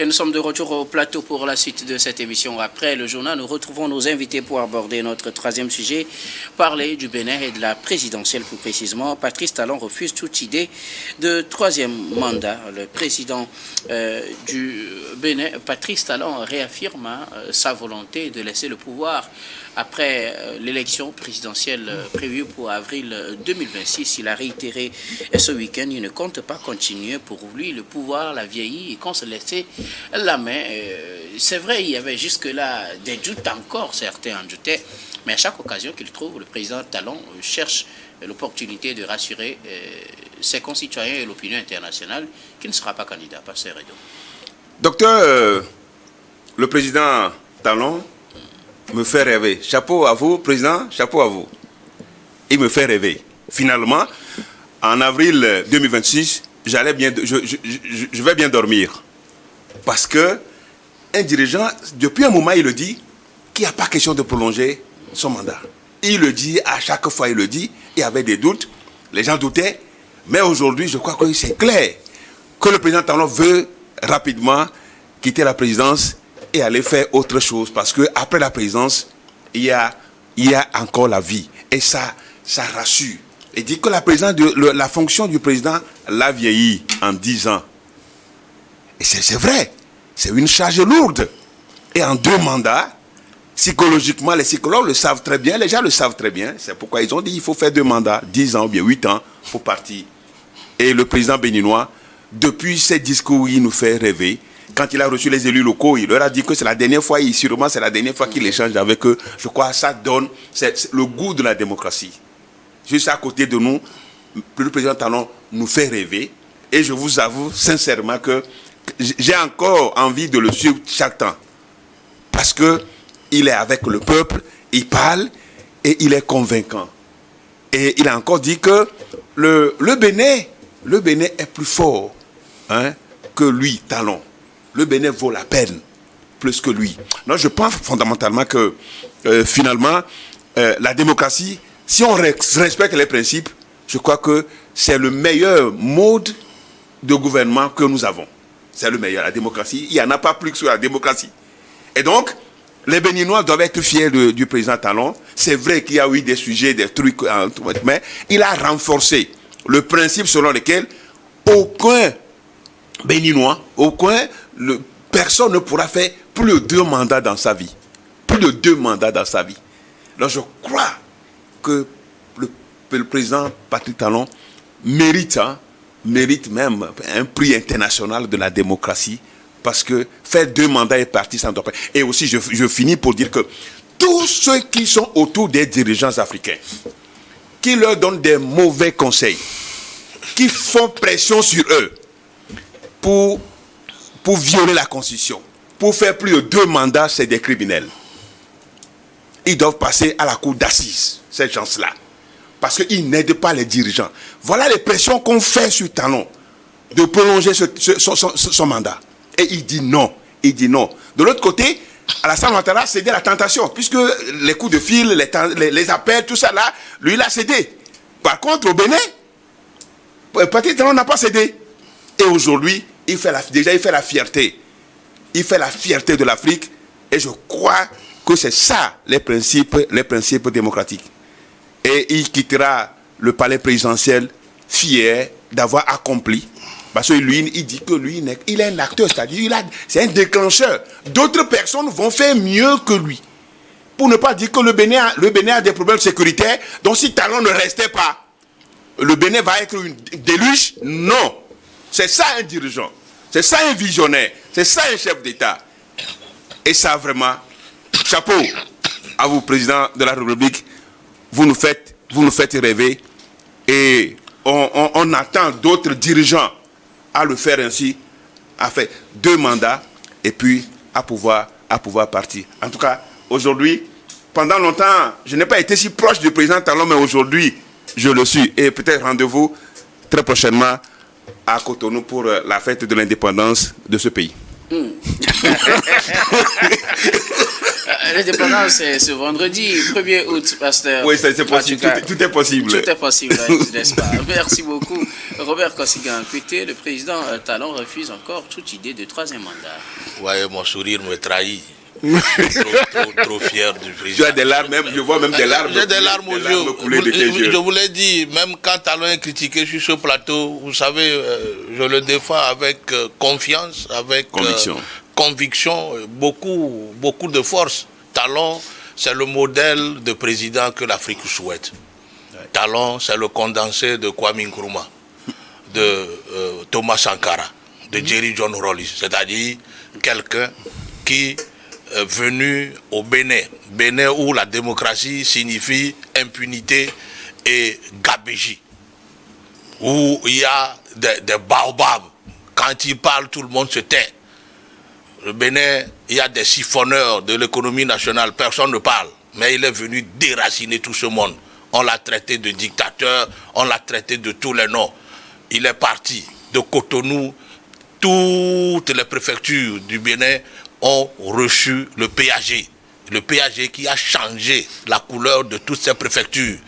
Et nous sommes de retour au plateau pour la suite de cette émission. Après le journal, nous retrouvons nos invités pour aborder notre troisième sujet, parler du Bénin et de la présidentielle plus précisément. Patrice Talon refuse toute idée de troisième mandat. Le président du Bénin, Patrice Talon, réaffirme sa volonté de laisser le pouvoir après l'élection présidentielle prévue pour avril 2026. Il a réitéré ce week-end, il ne compte pas continuer. Pour lui, le pouvoir l'a vieilli et qu'on se laissait la main. C'est vrai, il y avait jusque-là des doutes encore, certains en doutaient, mais à chaque occasion qu'il trouve, le président Talon cherche l'opportunité de rassurer ses concitoyens et l'opinion internationale qu'il ne sera pas candidat. Pasteur Edo. Docteur, le président Talon me fait rêver. Chapeau à vous, président, chapeau à vous. Il me fait rêver. Finalement, en avril 2026, je vais bien dormir. Parce que un dirigeant, depuis un moment, il le dit, qu'il n'y a pas question de prolonger son mandat. Il le dit, à chaque fois il le dit, il y avait des doutes, les gens doutaient, mais aujourd'hui, je crois que c'est clair que le président Talon veut rapidement quitter la présidence et aller faire autre chose, parce que après la présidence, il y a encore la vie, et ça rassure. Il dit que la fonction du président l'a vieilli en 10 ans. Et c'est vrai, c'est une charge lourde. Et en 2 mandats, psychologiquement, les psychologues le savent très bien, les gens le savent très bien, c'est pourquoi ils ont dit qu'il faut faire 2 mandats, 10 ans ou bien 8 ans pour partir. Et le président béninois, depuis ses discours, il nous fait rêver. Quand il a reçu les élus locaux, il leur a dit que c'est la dernière fois, sûrement c'est la dernière fois qu'il échange avec eux. Je crois que ça donne c'est le goût de la démocratie. Juste à côté de nous, le président Talon nous fait rêver. Et je vous avoue sincèrement que j'ai encore envie de le suivre chaque temps. Parce qu'il est avec le peuple, il parle et il est convaincant. Et il a encore dit que le Bénin est plus fort que lui, Talon. Le Bénin vaut la peine plus que lui. Non, je pense fondamentalement que finalement, la démocratie, si on respecte les principes, je crois que c'est le meilleur mode de gouvernement que nous avons. C'est le meilleur, la démocratie. Il n'y en a pas plus que la démocratie. Et donc, les Béninois doivent être fiers du président Talon. C'est vrai qu'il y a eu des sujets, des trucs, mais il a renforcé le principe selon lequel aucun Béninois, personne ne pourra faire plus de 2 mandats dans sa vie. Plus de 2 mandats dans sa vie. Donc je crois que le président Patrice Talon mérite même un prix international de la démocratie, parce que faire 2 mandats et partir, ça ne doit pas. Et aussi, je finis pour dire que tous ceux qui sont autour des dirigeants africains, qui leur donnent des mauvais conseils, qui font pression sur eux pour violer la Constitution, pour faire plus de 2 mandats, c'est des criminels. Ils doivent passer à la cour d'assises, ces gens-là. Parce qu'ils n'aident pas les dirigeants. Voilà les pressions qu'on fait sur Talon de prolonger son mandat. Et il dit non. Il dit non. De l'autre côté, Alassane Ouattara a cédé à la tentation, puisque les coups de fil, les appels, tout ça là, lui il a cédé. Par contre, au Bénin, Patrice Talon n'a pas cédé. Et aujourd'hui, il fait la fierté. Il fait la fierté de l'Afrique. Et je crois que c'est ça les principes démocratiques. Et il quittera le palais présidentiel fier d'avoir accompli. Parce que lui, il dit que lui, il est un acteur, c'est-à-dire c'est un déclencheur. D'autres personnes vont faire mieux que lui. Pour ne pas dire que le Bénin a des problèmes sécuritaires. Donc si Talon ne restait pas, le Bénin va être une déluge. Non. C'est ça un dirigeant. C'est ça un visionnaire. C'est ça un chef d'État. Et ça vraiment, chapeau à vous, président de la République. Vous nous faites rêver. Et on attend d'autres dirigeants à le faire ainsi, à faire 2 mandats et puis à pouvoir partir. En tout cas, aujourd'hui, pendant longtemps, je n'ai pas été si proche du président Talon, mais aujourd'hui, je le suis. Et peut-être rendez-vous très prochainement à Cotonou pour la fête de l'indépendance de ce pays. L'indépendance, c'est ce vendredi 1er août, pasteur. Oui, c'est possible. Tout est possible. Tout est possible, n'est-ce pas? Merci beaucoup. Robert Kosigan, côté, le président Talon refuse encore toute idée de troisième mandat. Ouais, mon sourire me trahit. trop fier du président. Tu as des larmes, même, je vois même des larmes. J'ai des larmes aux yeux. Je vous l'ai dit, même quand Talon est critiqué sur ce plateau, vous savez, je le défends avec confiance, avec conviction, beaucoup de force. Talon, c'est le modèle de président que l'Afrique souhaite. Talon, c'est le condensé de Kwame Nkrumah, de Thomas Sankara, de Jerry John Rawlings, c'est-à-dire quelqu'un qui est venu au Bénin, où la démocratie signifie impunité et gabégie, où il y a des baobabs. Quand il parle, tout le monde se tait. Le Bénin, il y a des siphonneurs de l'économie nationale, personne ne parle, mais il est venu déraciner tout ce monde. On l'a traité de dictateur, on l'a traité de tous les noms. Il est parti de Cotonou, toutes les préfectures du Bénin ont reçu le PAG. Le PAG qui a changé la couleur de toutes ces préfectures.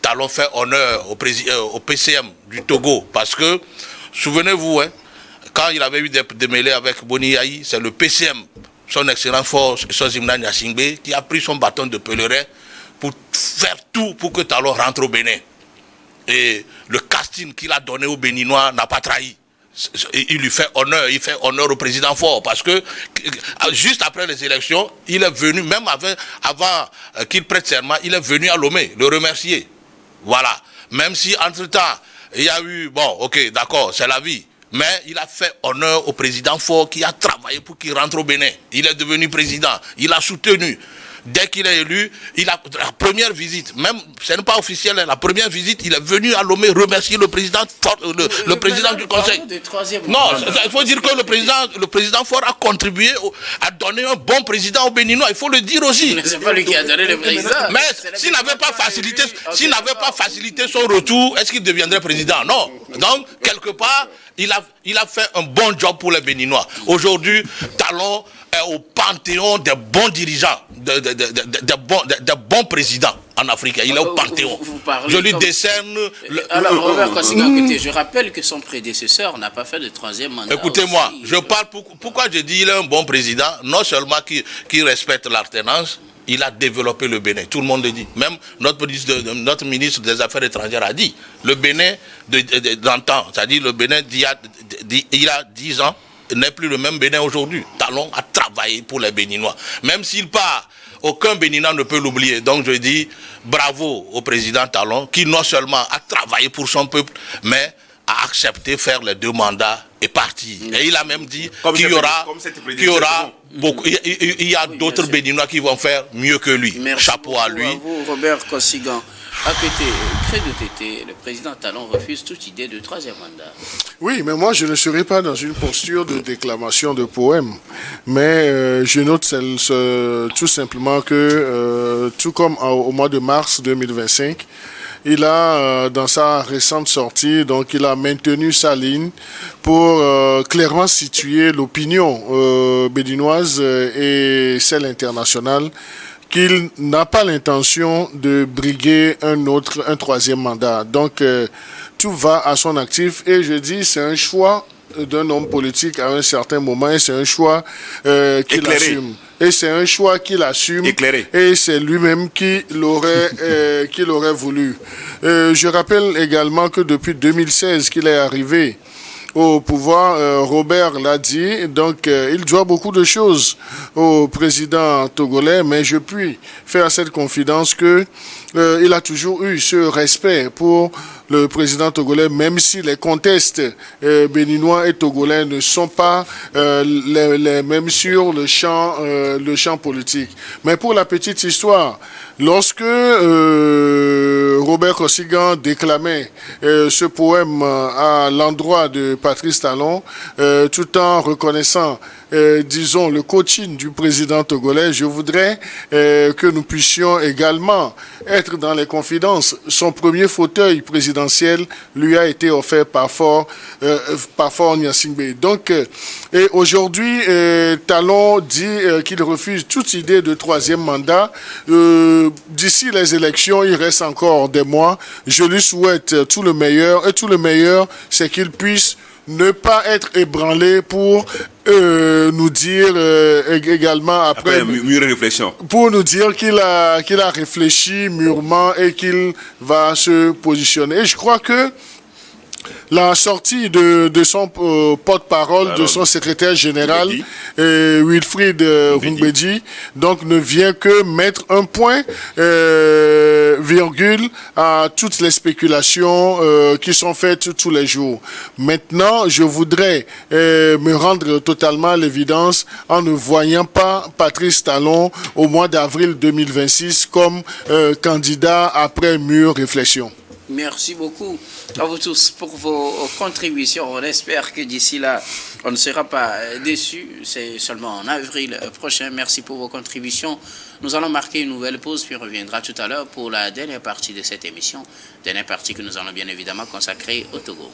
Talon fait honneur au PCM du Togo parce que, souvenez-vous, quand il avait eu des démêlés avec Boni Yahi, c'est le PCM, son excellent force, Sozimna Nyasingbe, qui a pris son bâton de pèlerin pour faire tout pour que Talon rentre au Bénin. Et le casting qu'il a donné aux Béninois n'a pas trahi. Il lui fait honneur, il fait honneur au président Faure parce que juste après les élections, il est venu, même avant qu'il prête serment, il est venu à Lomé le remercier. Voilà. Même si entre-temps, il y a eu, bon, ok, d'accord, c'est la vie. Mais il a fait honneur au président Faure qui a travaillé pour qu'il rentre au Bénin. Il est devenu président, il a soutenu. Dès qu'il est élu, la première visite, même, ce n'est pas officiel, la première visite, il est venu à Lomé remercier le président Faure, le président du conseil. Non, il faut dire que le président Faure a contribué à donner un bon président aux Béninois, il faut le dire aussi. Mais c'est pas lui qui a donné le président. Mais s'il n'avait pas facilité son retour, est-ce qu'il deviendrait président? Non. Donc, quelque part, il a fait un bon job pour les Béninois. Aujourd'hui, Talon est au panthéon des bons dirigeants, des bons présidents en Afrique. Il est au panthéon. Je lui décerne... Alors, Robert Kosigan, je rappelle que son prédécesseur n'a pas fait de troisième mandat. Écoutez-moi, je parle... Pourquoi je dis qu'il est un bon président? Non seulement qu'il respecte l'alternance, il a développé le Bénin. Tout le monde le dit. Même notre ministre des Affaires étrangères a dit. Le Bénin d'antan, c'est-à-dire le Bénin il y a 10 ans, n'est plus le même Bénin aujourd'hui. Talon a travaillé pour les Béninois. Même s'il part, aucun Béninois ne peut l'oublier. Donc je dis bravo au président Talon qui non seulement a travaillé pour son peuple, mais a accepté faire les 2 mandats et partir. Et il a même dit qu'il y aura beaucoup, il y a d'autres Béninois qui vont faire mieux que lui. Merci. Chapeau à lui. À vous, Robert Kosigan. À côté, Crédit, le président Talon refuse toute idée de troisième mandat. Oui, mais moi je ne serai pas dans une posture de déclamation de poème. Mais je note tout simplement que, tout comme au mois de mars 2025, il a, dans sa récente sortie, donc il a maintenu sa ligne pour clairement situer l'opinion béninoise et celle internationale qu'il n'a pas l'intention de briguer un troisième mandat. Donc, tout va à son actif et je dis, c'est un choix d'un homme politique à un certain moment et c'est un choix qu'il assume. Et c'est un choix qu'il assume. Éclairé. Et c'est lui-même qui l'aurait voulu. Je rappelle également que depuis 2016 qu'il est arrivé au pouvoir, Robert l'a dit, donc il doit beaucoup de choses au président togolais, mais je puis faire cette confidence que il a toujours eu ce respect pour le président togolais, même si les contestes béninois et togolais ne sont pas les mêmes sur le champ politique. Mais pour la petite histoire, lorsque Robert Kosigan déclamait ce poème à l'endroit de Patrice Talon, tout en reconnaissant, disons, le coaching du président togolais, je voudrais que nous puissions également être dans les confidences. Son premier fauteuil présidentiel présidentielle lui a été offert par Faure Gnassingbé. Donc, et aujourd'hui, Talon dit qu'il refuse toute idée de troisième mandat. D'ici les élections, il reste encore des mois. Je lui souhaite tout le meilleur. Et tout le meilleur, c'est qu'il puisse ne pas être ébranlé pour nous dire également après mûre réflexion, pour nous dire qu'il a réfléchi mûrement et qu'il va se positionner. Et je crois que la sortie de son porte-parole, de son secrétaire général, Wilfried Rumbedi, donc ne vient que mettre un point, virgule, à toutes les spéculations qui sont faites tous les jours. Maintenant, je voudrais me rendre totalement à l'évidence en ne voyant pas Patrice Talon au mois d'avril 2026 comme candidat après mûre réflexion. Merci beaucoup à vous tous pour vos contributions. On espère que d'ici là, on ne sera pas déçus. C'est seulement en avril prochain. Merci pour vos contributions. Nous allons marquer une nouvelle pause, puis on reviendra tout à l'heure pour la dernière partie de cette émission. Dernière partie que nous allons bien évidemment consacrer au Togo.